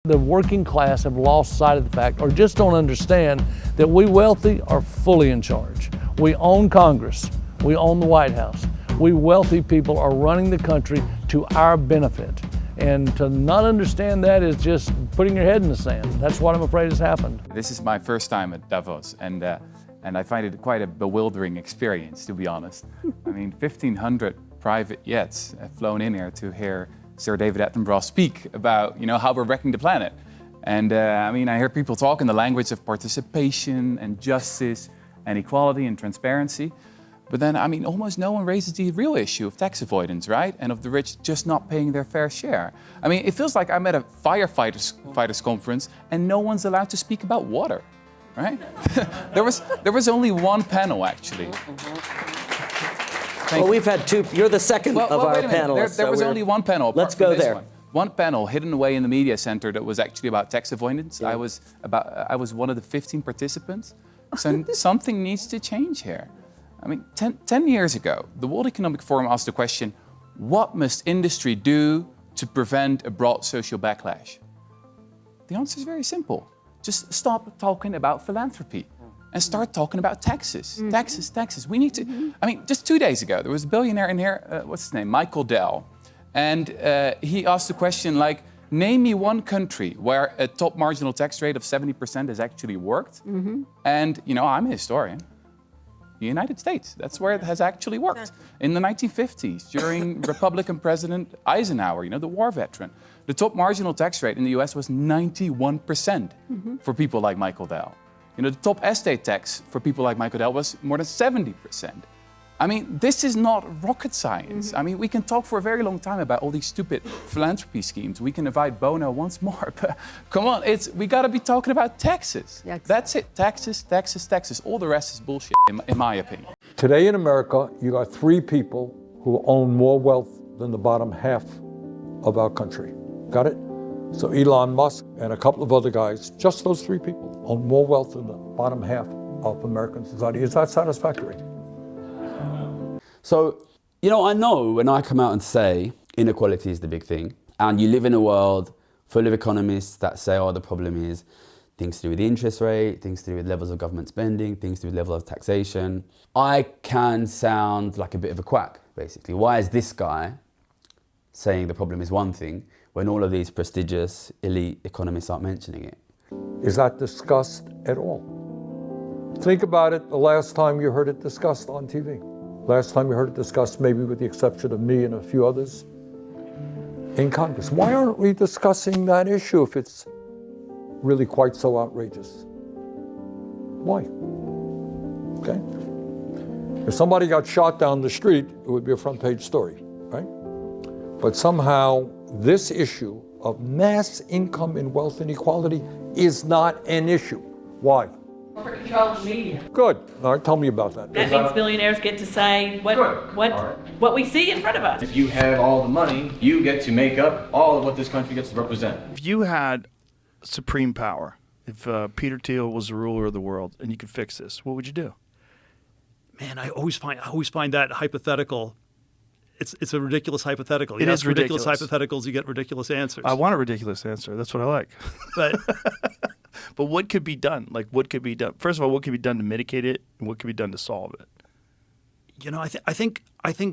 The working class have lost sight of the fact, or just don't understand, that we wealthy are fully in charge. We own Congress. We own the White House. We wealthy people are running the country to our benefit. And to not understand that is just putting your head in the sand. That's what I'm afraid has happened. This is my first time at Davos, and I find it quite a bewildering experience, to be honest. I mean, 1,500 private jets have flown in here to hear Sir David Attenborough speak about, how we're wrecking the planet. And I hear people talk in the language of participation and justice and equality and transparency. But then, almost no one raises the real issue of tax avoidance, right? And of the rich just not paying their fair share. It feels like I'm at a firefighters conference and no one's allowed to speak about water, right? there was only one panel, actually. Well, we've had two. You're the second of our panelists. There was only one panel. Let's go there. One panel hidden away in the media center that was actually about tax avoidance. Yeah. I was one of the 15 participants. So something needs to change here. 10 years ago, the World Economic Forum asked the question, what must industry do to prevent a broad social backlash? The answer is very simple. Just stop talking about philanthropy and start talking about taxes. Taxes. We need to, just 2 days ago, there was a billionaire in here, what's his name? Michael Dell. And he asked the question like, name me one country where a top marginal tax rate of 70% has actually worked. And, I'm a historian. The United States, that's where it has actually worked. In the 1950s, during Republican President Eisenhower, the war veteran, the top marginal tax rate in the US was 91% for people like Michael Dell. The top estate tax for people like Michael Dell was more than 70%. This is not rocket science. We can talk for a very long time about all these stupid philanthropy schemes. We can invite Bono once more, but come on, we gotta be talking about taxes. Yeah, exactly. That's it, taxes, taxes, taxes. All the rest is bullshit, in my opinion. Today in America, you got 3 people who own more wealth than the bottom half of our country. Got it? So Elon Musk and a couple of other guys, just those 3 people, own more wealth than the bottom half of American society. Is that satisfactory? So, I know when I come out and say inequality is the big thing, and you live in a world full of economists that say, the problem is things to do with the interest rate, things to do with levels of government spending, things to do with level of taxation. I can sound like a bit of a quack, basically. Why is this guy saying the problem is one thing when all of these prestigious elite economists aren't mentioning it? Is that discussed at all? Think about it the last time you heard it discussed on TV. Last time you heard it discussed, maybe with the exception of me and a few others, in Congress. Why aren't we discussing that issue if it's really quite so outrageous? Why? Okay. If somebody got shot down the street, it would be a front page story, right? But somehow this issue of mass income and wealth inequality is not an issue. Why? Corporate control of the media. Good. All right, tell me about that. That means billionaires get to say what we see in front of us. If you have all the money, you get to make up all of what this country gets to represent. If you had supreme power, if Peter Thiel was the ruler of the world and you could fix this, what would you do? Man, I always find that hypothetical. It's a ridiculous hypothetical. It is ridiculous. Ridiculous hypotheticals, you get ridiculous answers. I want a ridiculous answer. That's what I like. But what could be done? Like, what could be done? First of all, what could be done to mitigate it, and what could be done to solve it? I think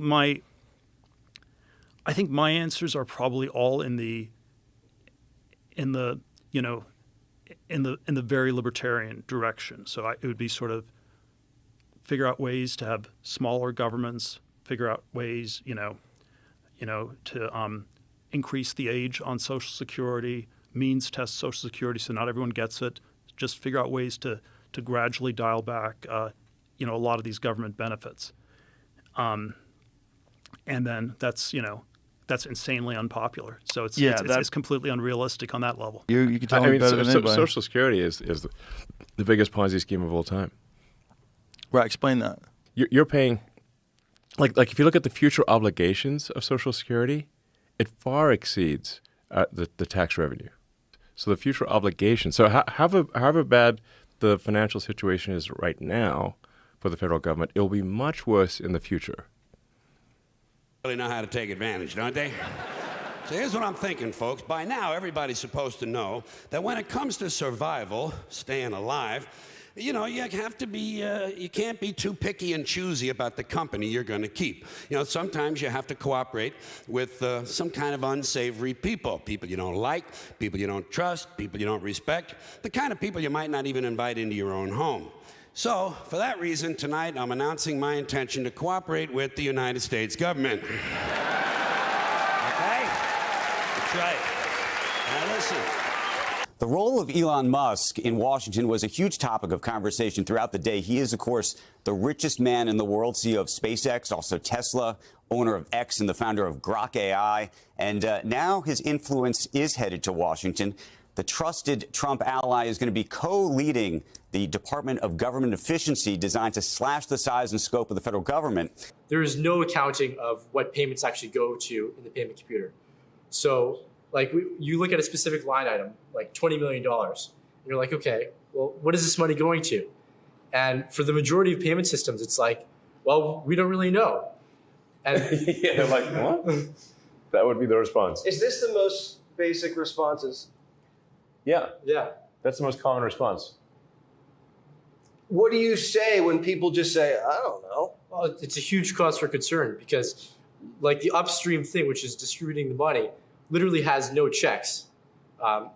my answers are probably all in the very libertarian direction. So it would be sort of figure out ways to have smaller governments, figure out ways, to increase the age on Social Security, means test Social Security so not everyone gets it. Just figure out ways to gradually dial back, a lot of these government benefits. And then that's insanely unpopular. So it's completely unrealistic on that level. You can tell me better than anybody. Social Security is the biggest Ponzi scheme of all time. Right, explain that. You're paying, like if you look at the future obligations of Social Security, it far exceeds the tax revenue. So the future obligation. So however bad the financial situation is right now for the federal government, it will be much worse in the future. Really know how to take advantage, don't they? So here's what I'm thinking, folks. By now, everybody's supposed to know that when it comes to survival, staying alive, you know, you have to be, you can't be too picky and choosy about the company you're going to keep. You know, sometimes you have to cooperate with some kind of unsavory people. People you don't like, people you don't trust, people you don't respect, the kind of people you might not even invite into your own home. So, for that reason, tonight I'm announcing my intention to cooperate with the United States government. Okay? That's right. Now listen. The role of Elon Musk in Washington was a huge topic of conversation throughout the day. He is, of course, the richest man in the world, CEO of SpaceX, also Tesla, owner of X and the founder of Grok AI. And now his influence is headed to Washington. The trusted Trump ally is going to be co-leading the Department of Government Efficiency designed to slash the size and scope of the federal government. There is no accounting of what payments actually go to in the payment computer. So, like, you look at a specific line item, like $20 million, and you're like, okay, well, what is this money going to? And for the majority of payment systems, it's like, well, we don't really know. And yeah, they're like, what? That would be the response. Is this the most basic responses? Yeah. Yeah. That's the most common response. What do you say when people just say, I don't know? Well, it's a huge cause for concern because, like, the upstream thing, which is distributing the money, literally has no checks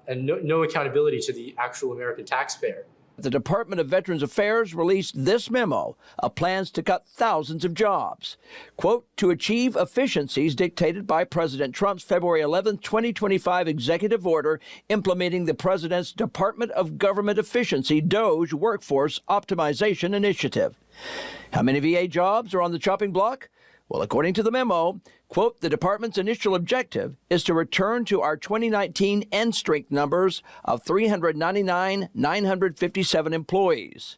and no accountability to the actual American taxpayer. The Department of Veterans Affairs released this memo of plans to cut thousands of jobs. Quote, to achieve efficiencies dictated by President Trump's February 11, 2025 executive order implementing the President's Department of Government Efficiency DOGE Workforce Optimization Initiative. How many VA jobs are on the chopping block? Well, according to the memo, quote, the department's initial objective is to return to our 2019 end strength numbers of 399,957 employees.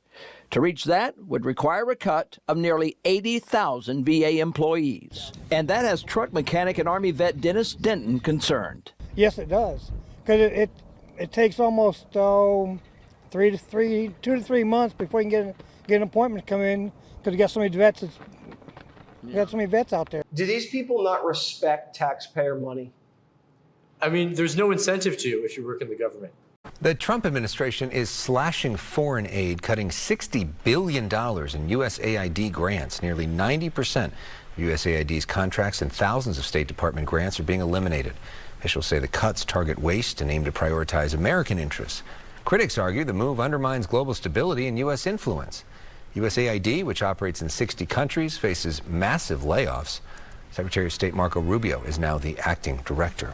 To reach that would require a cut of nearly 80,000 VA employees. And that has truck mechanic and Army vet Dennis Denton concerned. Yes, it does. Because it takes almost 2 to 3 months before you can get an appointment to come in because you got so many vets. You got so many vets out there. Do these people not respect taxpayer money? I mean, there's no incentive to if you work in the government. The Trump administration is slashing foreign aid, cutting $60 billion in USAID grants. Nearly 90% of USAID's contracts and thousands of State Department grants are being eliminated. Officials say the cuts target waste and aim to prioritize American interests. Critics argue the move undermines global stability and U.S. influence. USAID, which operates in 60 countries, faces massive layoffs. Secretary of State Marco Rubio is now the acting director.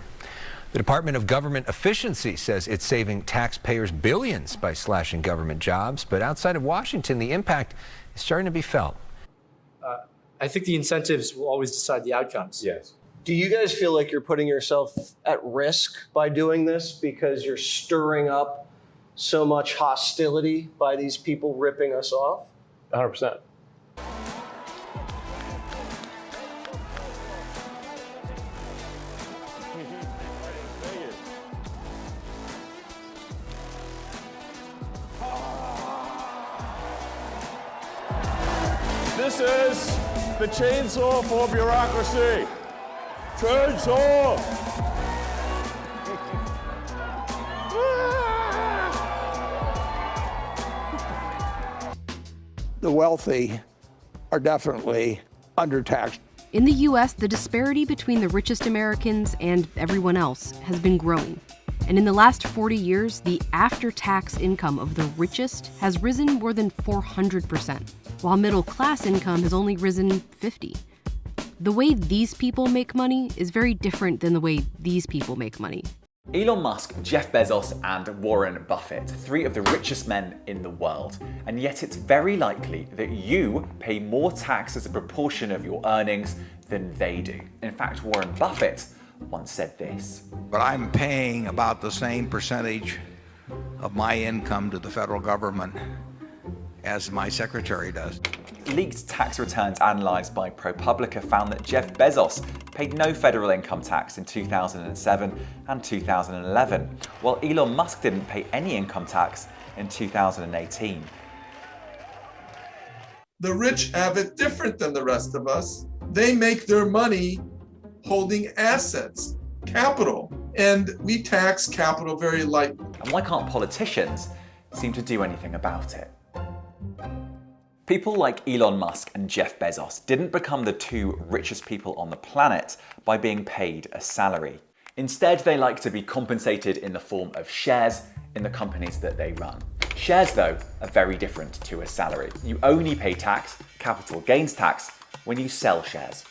The Department of Government Efficiency says it's saving taxpayers billions by slashing government jobs, but outside of Washington, the impact is starting to be felt. I think the incentives will always decide the outcomes. Yes. Do you guys feel like you're putting yourself at risk by doing this because you're stirring up so much hostility by these people ripping us off? 100%. This is the chainsaw for bureaucracy. Chainsaw! The wealthy are definitely undertaxed. In the U.S., the disparity between the richest Americans and everyone else has been growing. And in the last 40 years, the after-tax income of the richest has risen more than 400%, while middle-class income has only risen 50%. The way these people make money is very different than the way these people make money. Elon Musk, Jeff Bezos, and Warren Buffett, 3 of the richest men in the world. And yet it's very likely that you pay more tax as a proportion of your earnings than they do. In fact, Warren Buffett once said this. But I'm paying about the same percentage of my income to the federal government as my secretary does. Leaked tax returns analysed by ProPublica found that Jeff Bezos paid no federal income tax in 2007 and 2011, while Elon Musk didn't pay any income tax in 2018. The rich have it different than the rest of us. They make their money holding assets. capital, and we tax capital very lightly. And why can't politicians seem to do anything about it? People like Elon Musk and Jeff Bezos didn't become the two richest people on the planet by being paid a salary. Instead, they like to be compensated in the form of shares in the companies that they run. Shares, though, are very different to a salary. You only pay tax, capital gains tax, when you sell shares.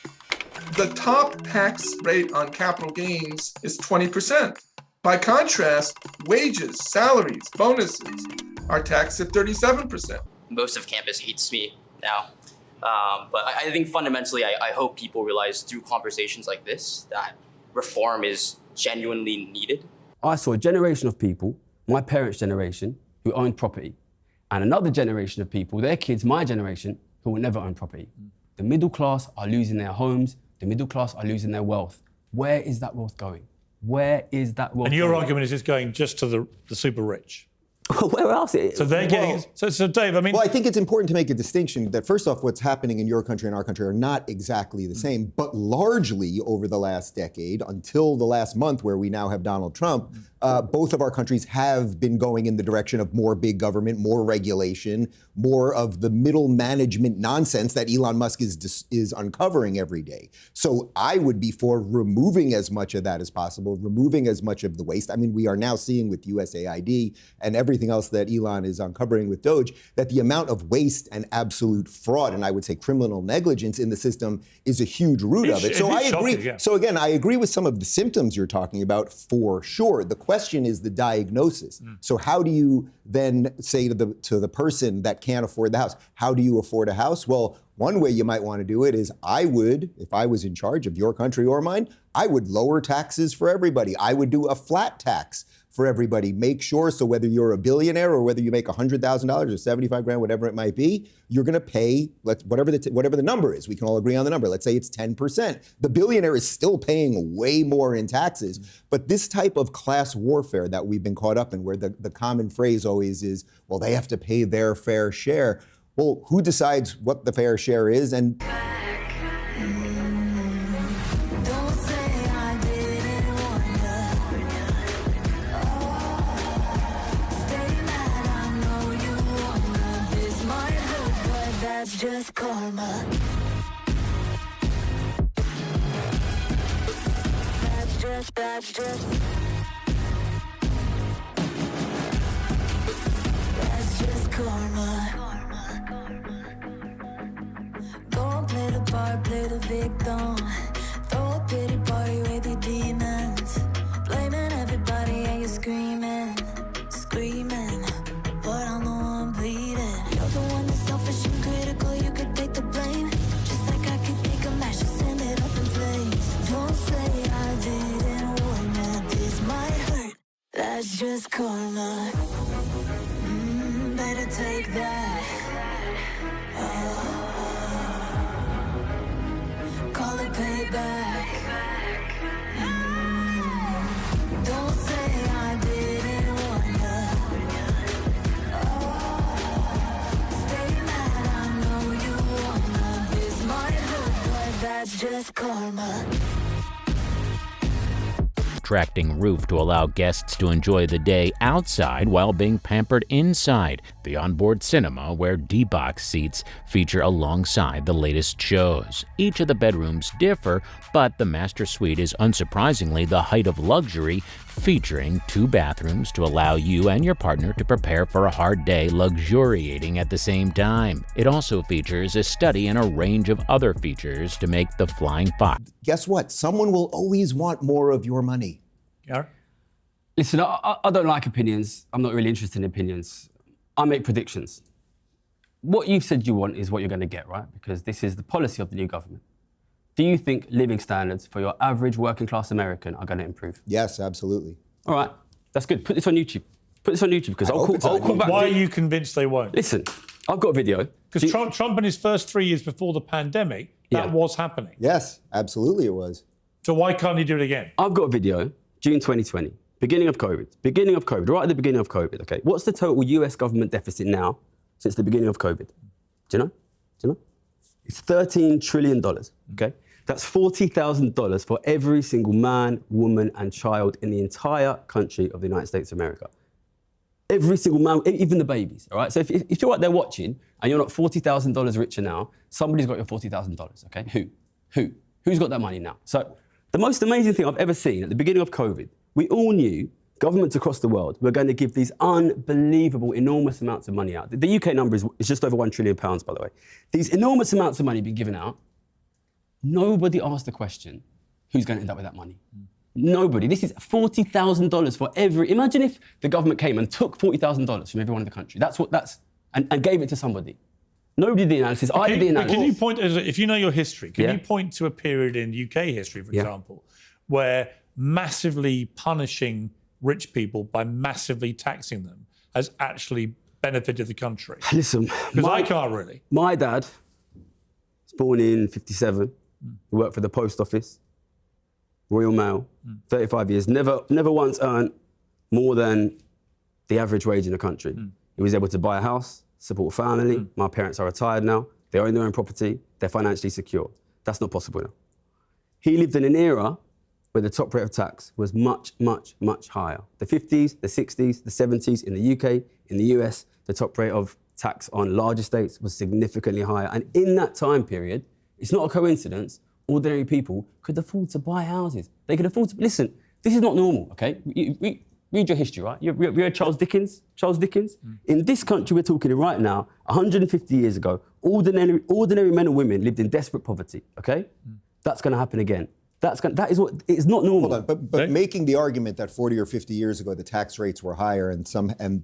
The top tax rate on capital gains is 20%. By contrast, wages, salaries, bonuses are taxed at 37%. Most of campus hates me now. But I think fundamentally, I hope people realize through conversations like this that reform is genuinely needed. I saw a generation of people, my parents' generation, who owned property, and another generation of people, their kids, my generation, who will never own property. The middle class are losing their homes, the middle class are losing their wealth. Where is that wealth going? Where is that wealth And your going? argument is it's going just to the super rich. Where else? So they're getting. So Dave, I mean. Well, I think it's important to make a distinction that first off, what's happening in your country and our country are not exactly the same, but largely over the last decade, until the last month where we now have Donald Trump, both of our countries have been going in the direction of more big government, more regulation, more of the middle management nonsense that Elon Musk is uncovering every day. So I would be for removing as much of that as possible, removing as much of the waste. I mean, we are now seeing with USAID and everything else that Elon is uncovering with Doge, that the amount of waste and absolute fraud, and I would say criminal negligence in the system is a huge root of it. So I agree. Shocking, yeah. So again, I agree with some of the symptoms you're talking about for sure. The question is the diagnosis. So how do you then say to the person that can't afford the house, how do you afford a house? Well, one way you might want to do it is I would, if I was in charge of your country or mine, I would lower taxes for everybody. I would do a flat tax for everybody. Make sure, so whether you're a billionaire or whether you make $100,000 or 75 grand, whatever it might be, you're going to pay whatever the number is. We can all agree on the number. Let's say it's 10%. The billionaire is still paying way more in taxes. But this type of class warfare that we've been caught up in, where the common phrase always is, well, they have to pay their fair share. Well, who decides what the fair share is? And just karma. That's just karma. Don't play the part, play the victim. Throw a pity party with your demons. Blaming everybody and you're screaming. But I'm the one bleeding. You're the one that's selfish and critical. You could take the blame. Just like I could take a match and send it up in flames. Don't say I didn't warn you. This might hurt. That's just karma. Better take that. Call it payback. Don't say I didn't warn you. Stay mad, I know you wanna. This might hurt, but that's just karma. Contracting roof to allow guests to enjoy the day outside while being pampered inside. The onboard cinema, where D-Box seats feature alongside the latest shows. Each of the bedrooms differ, but the master suite is unsurprisingly the height of luxury, featuring 2 bathrooms to allow you and your partner to prepare for a hard day, luxuriating at the same time. It also features a study and a range of other features to make the flying fox. Guess what? Someone will always want more of your money. Yeah. Listen, I don't like opinions. I'm not really interested in opinions. I make predictions. What you've said you want is what you're going to get, right? Because this is the policy of the new government. Do you think living standards for your average working class American are going to improve? Yes, absolutely. All right, that's good. Put this on YouTube. Put this on YouTube because I'll call back. Why are you convinced they won't? Listen, I've got a video. Because Trump in his first 3 years before the pandemic, that was happening. Yes, absolutely it was. So why can't he do it again? I've got a video, June 2020, beginning of COVID, right at the beginning of COVID, okay? What's the total US government deficit now since the beginning of COVID? Do you know? It's $13 trillion, okay? That's $40,000 for every single man, woman, and child in the entire country of the United States of America. Every single man, even the babies, all right? So if you're out there watching and you're not $40,000 richer now, somebody's got your $40,000, okay? Who? Who's got that money now? So the most amazing thing I've ever seen at the beginning of COVID, we all knew governments across the world were going to give these unbelievable, enormous amounts of money out. The UK number is just over £1 trillion, by the way. These enormous amounts of money being given out. Nobody asked the question, who's going to end up with that money? Nobody. This is $40,000 for every... Imagine if the government came and took $40,000 from everyone in the country. And gave it to somebody. Nobody did the analysis. I did the analysis. Can you point, if you know your history, can you point to a period in UK history, for example, where massively punishing rich people by massively taxing them has actually benefited the country? Listen, because I can't really. My dad was born in 57. He worked for the post office, Royal Mail, 35 years. Never once earned more than the average wage in the country. He was able to buy a house, support a family. My parents are retired now. They own their own property. They're financially secure. That's not possible now. He lived in an era where the top rate of tax was much, much, much higher. The 50s, the 60s, the 70s in the UK, in the US, the top rate of tax on large estates was significantly higher. And in that time period, it's not a coincidence, ordinary people could afford to buy houses. They could afford to... Listen, this is not normal, okay? Read your history, right? You read Charles Dickens? Charles Dickens? In this country we're talking right now, 150 years ago, ordinary men and women lived in desperate poverty, okay? That's going to happen again. That is what it's not normal. Hold on, but making the argument that 40 or 50 years ago the tax rates were higher and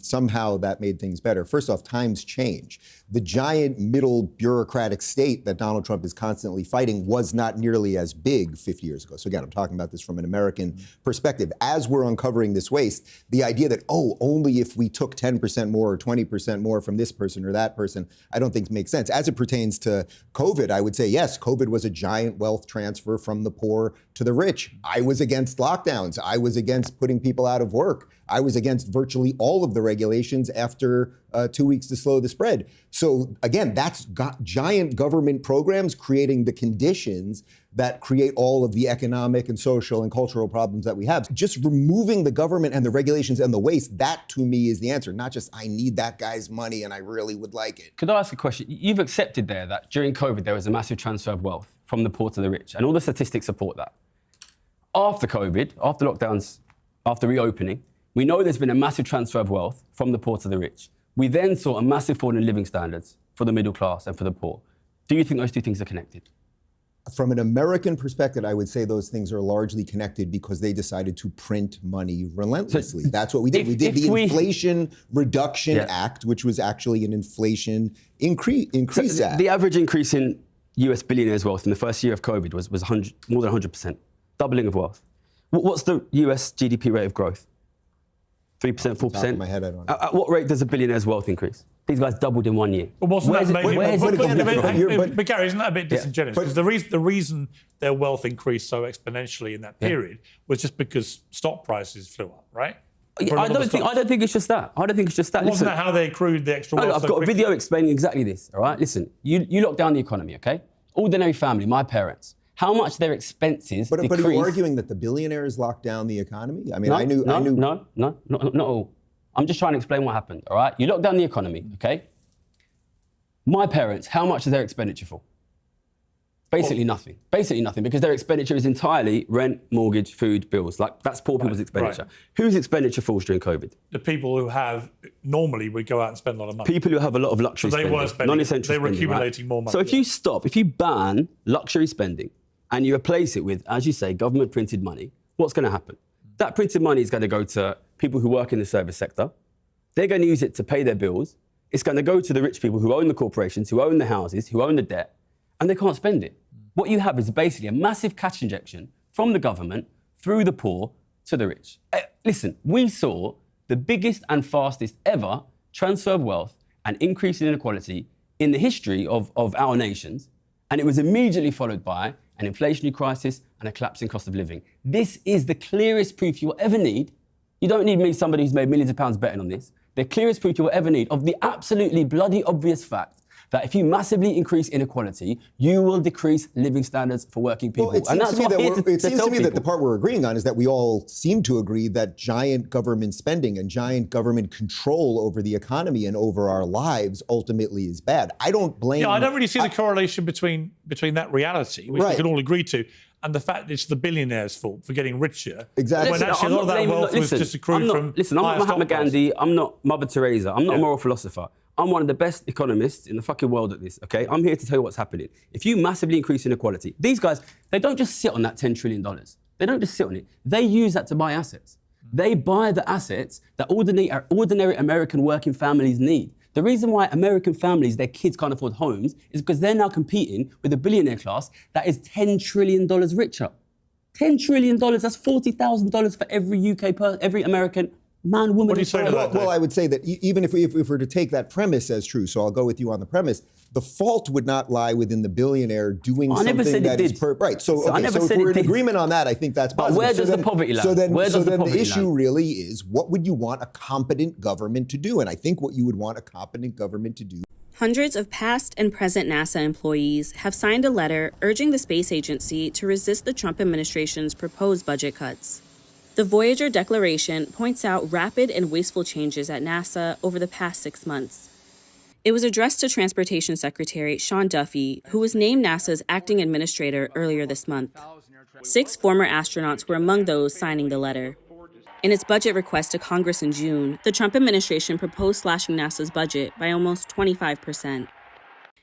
somehow that made things better. First off, times change. The giant middle bureaucratic state that Donald Trump is constantly fighting was not nearly as big 50 years ago. So again, I'm talking about this from an American perspective. As we're uncovering this waste, the idea that, only if we took 10% more or 20% more from this person or that person, I don't think makes sense. As it pertains to COVID, I would say, yes, COVID was a giant wealth transfer from the poor to the rich. I was against lockdowns. I was against putting people out of work. I was against virtually all of the regulations after 2 weeks to slow the spread. So again, that's giant government programs creating the conditions that create all of the economic and social and cultural problems that we have. Just removing the government and the regulations and the waste, that to me is the answer, not just I need that guy's money and I really would like it. Could I ask a question? You've accepted there that during COVID there was a massive transfer of wealth from the poor to the rich, and all the statistics support that. After COVID, after lockdowns, after reopening, we know there's been a massive transfer of wealth from the poor to the rich. We then saw a massive fall in living standards for the middle class and for the poor. Do you think those two things are connected? From an American perspective, I would say those things are largely connected because they decided to print money relentlessly. That's what we did. We did the Inflation Reduction Act, which was actually an inflation increase act. The average increase in US billionaires' wealth in the first year of COVID was more than 100%, doubling of wealth. What's the US GDP rate of growth? 3%, 4%? Top of my head, I don't know. At what rate does a billionaire's wealth increase? These guys doubled in 1 year. But wasn't that maybe... But But Gary, isn't that a bit disingenuous? Because the reason their wealth increased so exponentially in that period was just because stock prices flew up, right? I don't think it's just that. Wasn't that how they accrued the extra wealth? I've got a video explaining exactly this, all right? Listen, you lock down the economy, okay? Ordinary family, my parents, how much their expenses decreased. But are you arguing that the billionaires locked down the economy? I mean, No, not all. I'm just trying to explain what happened, all right? You lock down the economy, okay? My parents, how much is their expenditure for? Basically nothing. Basically nothing, because their expenditure is entirely rent, mortgage, food, bills. Like, that's poor people's expenditure. Whose expenditure falls during COVID? The people who normally would go out and spend a lot of money. People who have a lot of luxury spending. They were spending. Non-essential They were spending, accumulating more money. So if you ban luxury spending and you replace it with, as you say, government printed money, what's going to happen? That printed money is going to go to people who work in the service sector. They're going to use it to pay their bills. It's going to go to the rich people who own the corporations, who own the houses, who own the debt, and they can't spend it. What you have is basically a massive cash injection from the government through the poor to the rich. Listen, we saw the biggest and fastest ever transfer of wealth and increase in inequality in the history of our nations, and it was immediately followed by an inflationary crisis and a collapsing cost of living. This is the clearest proof you will ever need. You don't need me, somebody who's made millions of pounds betting on this. The clearest proof you will ever need of the absolutely bloody obvious fact that if you massively increase inequality, you will decrease living standards for working people. Well, it seems to me that the part we're agreeing on is that we all seem to agree that giant government spending and giant government control over the economy and over our lives ultimately is bad. I don't blame... Yeah, I don't really see the correlation between that reality, which we can all agree to, and the fact that it's the billionaires' fault for getting richer. Exactly. When actually a lot of that wealth was just accrued from... Listen, I'm not Mahatma Gandhi, I'm not Mother Teresa, I'm not a moral philosopher. I'm one of the best economists in the fucking world at this, okay? I'm here to tell you what's happening. If you massively increase inequality, these guys, they don't just sit on that $10 trillion. They don't just sit on it. They use that to buy assets. They buy the assets that ordinary American working families need. The reason why American families, their kids can't afford homes is because they're now competing with a billionaire class that is $10 trillion richer. $10 trillion, that's $40,000 for every American man, woman, and child. Well, I would say that even if we were to take that premise as true, so I'll go with you on the premise, the fault would not lie within the billionaire doing something that is right. So if we're in agreement on that, I think that's positive. But where does the poverty lie? So then the issue really is, what would you want a competent government to do? And I think what you would want a competent government to do. Hundreds of past and present NASA employees have signed a letter urging the space agency to resist the Trump administration's proposed budget cuts. The Voyager Declaration points out rapid and wasteful changes at NASA over the past 6 months. It was addressed to Transportation Secretary Sean Duffy, who was named NASA's acting administrator earlier this month. 6 former astronauts were among those signing the letter. In its budget request to Congress in June, the Trump administration proposed slashing NASA's budget by almost 25%.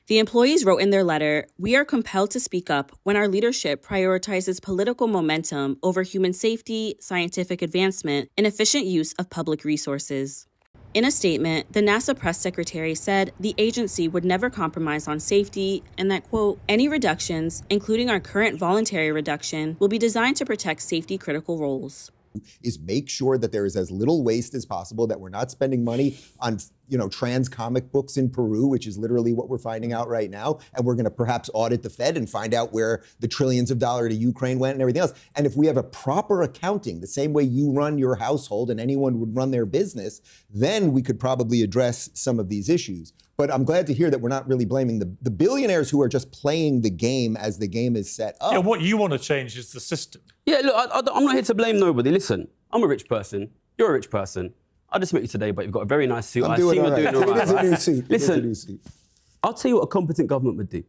The employees wrote in their letter, "We are compelled to speak up when our leadership prioritizes political momentum over human safety, scientific advancement, and efficient use of public resources." In a statement, the NASA press secretary said the agency would never compromise on safety and that, quote, "any reductions, including our current voluntary reduction, will be designed to protect safety-critical roles." Is make sure that there is as little waste as possible, that we're not spending money on, trans comic books in Peru, which is literally what we're finding out right now. And we're going to perhaps audit the Fed and find out where the trillions of dollars to Ukraine went and everything else. And if we have a proper accounting, the same way you run your household and anyone would run their business, then we could probably address some of these issues. But I'm glad to hear that we're not really blaming the billionaires who are just playing the game as the game is set up. Yeah, what you want to change is the system. Yeah, look, I'm not here to blame nobody. Listen, I'm a rich person. You're a rich person. I just met you today, but you've got a very nice suit. I'm doing all right. It is a new suit. Listen, I'll tell you what a competent government would do.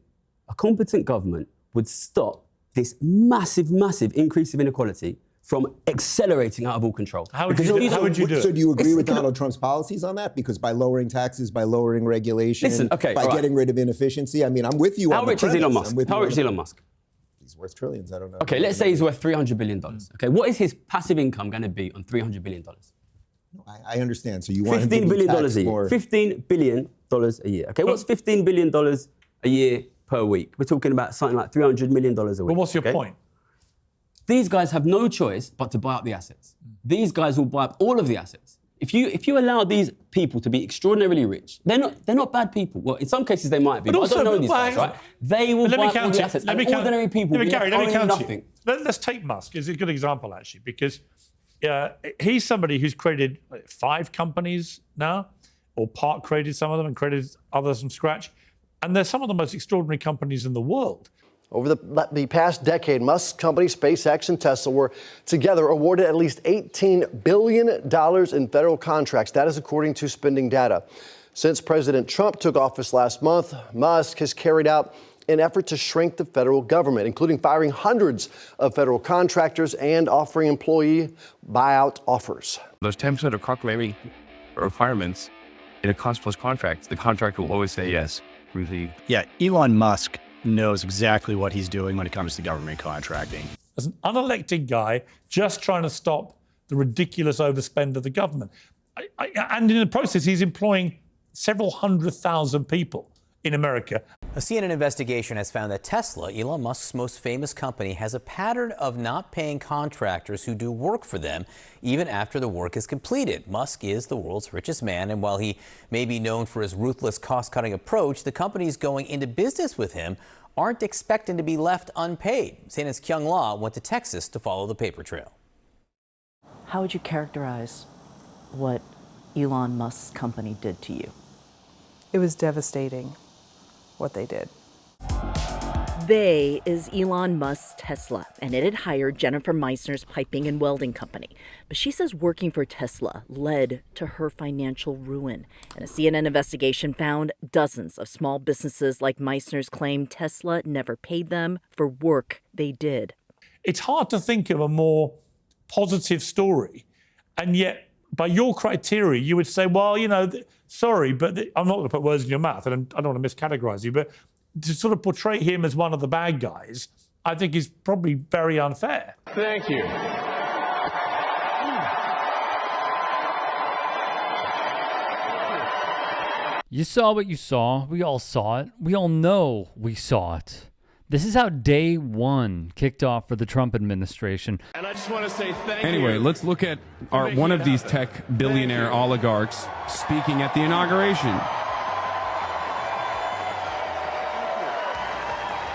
A competent government would stop this massive, massive increase of inequality from accelerating out of all control. How would you do it? So do you agree with Donald Trump's policies on that? Because by lowering taxes, by lowering regulation, by getting rid of inefficiency, I mean, I'm with you on the premise. How rich is Elon Musk? How rich is Elon Musk? He's worth trillions, I don't know. Okay, let's say he's worth $300 billion. Okay, what is his passive income going to be on $300 billion? I understand. So you want $15 billion a year. more. $15 billion a year. Okay, what's $15 billion a year per week? We're talking about something like $300 million a week. But what's your point? These guys have no choice but to buy up the assets. These guys will buy up all of the assets. If you allow these people to be extraordinarily rich, they're not bad people. Well, in some cases they might be, but also, I don't know these guys, right? They will buy up all the assets. Ordinary people will be nothing. Let's take Musk as a good example, actually, because he's somebody who's created 5 companies now, or part created some of them and created others from scratch. And they're some of the most extraordinary companies in the world. Over the past decade, Musk's companies, SpaceX and Tesla, were together awarded at least $18 billion in federal contracts. That is according to spending data. Since President Trump took office last month, Musk has carried out an effort to shrink the federal government, including firing hundreds of federal contractors and offering employee buyout offers. Those 10% of calculating requirements in a cost-plus contract, the contractor will always say yes. Yeah, Elon Musk knows exactly what he's doing when it comes to government contracting. As an unelected guy, just trying to stop the ridiculous overspend of the government. And in the process, he's employing several 100,000 people in America. A CNN investigation has found that Tesla, Elon Musk's most famous company, has a pattern of not paying contractors who do work for them even after the work is completed. Musk is the world's richest man, and while he may be known for his ruthless cost-cutting approach, the companies going into business with him aren't expecting to be left unpaid. CNN's Kyung La went to Texas to follow the paper trail. How would you characterize what Elon Musk's company did to you? It was devastating. what they did. They is Elon Musk's Tesla, and it had hired Jennifer Meissner's piping and welding company. But she says working for Tesla led to her financial ruin. And a CNN investigation found dozens of small businesses like Meissner's claim Tesla never paid them for work they did. It's hard to think of a more positive story. And yet, by your criteria, you would say, well, you know, sorry, but I'm not going to put words in your mouth, and I don't want to miscategorize you, but to sort of portray him as one of the bad guys, I think is probably very unfair. Thank you. You saw what you saw. We all saw it. We all know we saw it. This is how day one kicked off for the Trump administration. And I just want to say thank you. Anyway, let's look at one of these tech billionaire oligarchs speaking at the inauguration.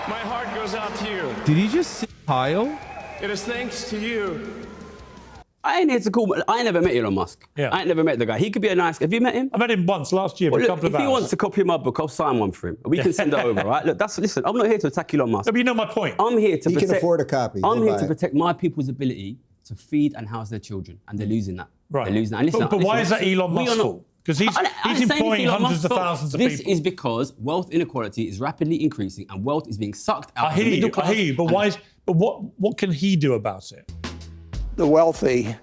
My heart goes out to you. Did he just say Kyle? It is thanks to you. I ain't here to call. I ain't never met Elon Musk. Yeah. I ain't never met the guy. He could be a nice. Have you met him? I met him once last year for Well, a look, couple of if hours. he wants to copy my book, I'll sign one for him. We can send it over, right? Look, listen. I'm not here to attack Elon Musk. No, but you know my point. I'm here to He protect. can afford a copy. I'm He'll here buy to it. protect my people's ability to feed and house their children, and they're losing that. Right. They're losing that. And listen, but why is that listen, Elon we are Musk's not- fault? Because he's I didn't say anything employing Elon hundreds Musk's of fault. thousands of This people. is because wealth inequality is rapidly increasing, and wealth is being sucked out I of the hear middle you. class. I hear you. But why? But what can he do about it? The wealthy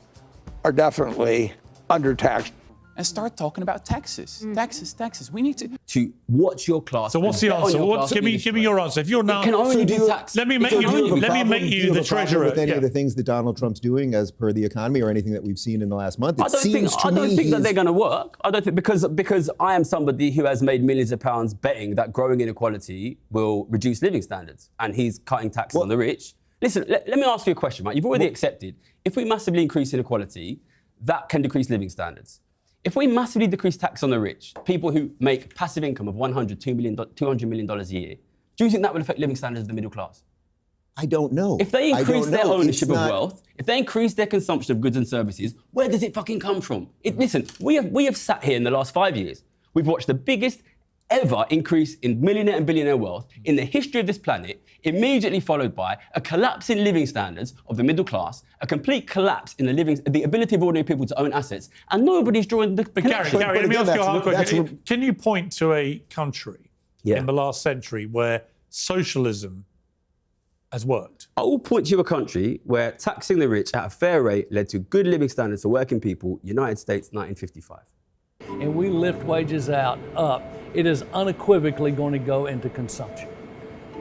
are definitely undertaxed. And start talking about taxes. Taxes. We need to watch your class. So what's the answer? Give me your answer. If you're now, It can only be taxed. let me make So do you have a let me problem- make do you have the a problem treasurer. with any Yeah. of the things that Donald Trump's doing as per the economy or anything that we've seen in the last month? It I don't think seems that they're going to work. I don't think because I am somebody who has made millions of pounds betting that growing inequality will reduce living standards, and he's cutting taxes on the rich. Listen, let me ask you a question, right? You've already accepted if we massively increase inequality, that can decrease living standards. If we massively decrease tax on the rich, people who make passive income of $100, $200 million a year, do you think that will affect living standards of the middle class? I don't know. If they increase their ownership of It's not- wealth, if they increase their consumption of goods and services, where does it fucking come from? Listen, we have sat here in the last 5 years. We've watched the biggest ever increase in millionaire and billionaire wealth in the history of this planet, immediately followed by a collapse in living standards of the middle class, a complete collapse in the ability of ordinary people to own assets, and nobody's drawing the connection. Gary, let me ask you a hard question. Can you point to a country in the last century where socialism has worked? I will point to a country where taxing the rich at a fair rate led to good living standards for working people, United States, 1955. And we lift wages up, it is unequivocally going to go into consumption.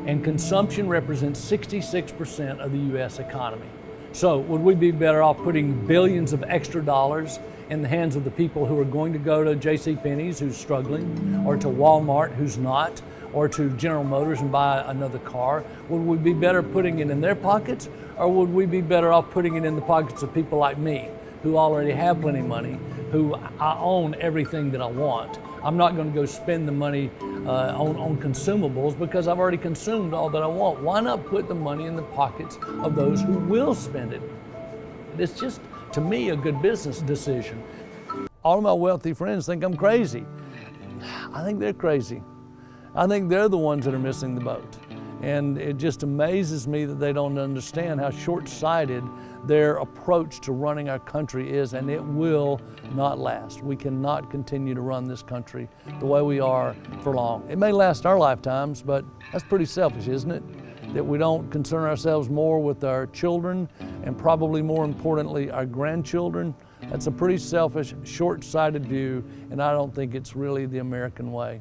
And consumption represents 66% of the U.S. economy. So would we be better off putting billions of extra dollars in the hands of the people who are going to go to JCPenney's who's struggling, or to Walmart who's not, or to General Motors and buy another car? Would we be better putting it in their pockets, or would we be better off putting it in the pockets of people like me, who already have plenty of money, who I own everything that I want? I'm not going to go spend the money on consumables because I've already consumed all that I want. Why not put the money in the pockets of those who will spend it? It's just, to me, a good business decision. All of my wealthy friends think I'm crazy. I think they're crazy. I think they're the ones that are missing the boat. And it just amazes me that they don't understand how short-sighted their approach to running our country is, and it will not last. We cannot continue to run this country the way we are for long. It may last our lifetimes, but that's pretty selfish, isn't it? That we don't concern ourselves more with our children, and probably more importantly, our grandchildren. That's a pretty selfish, short-sighted view, and I don't think it's really the American way.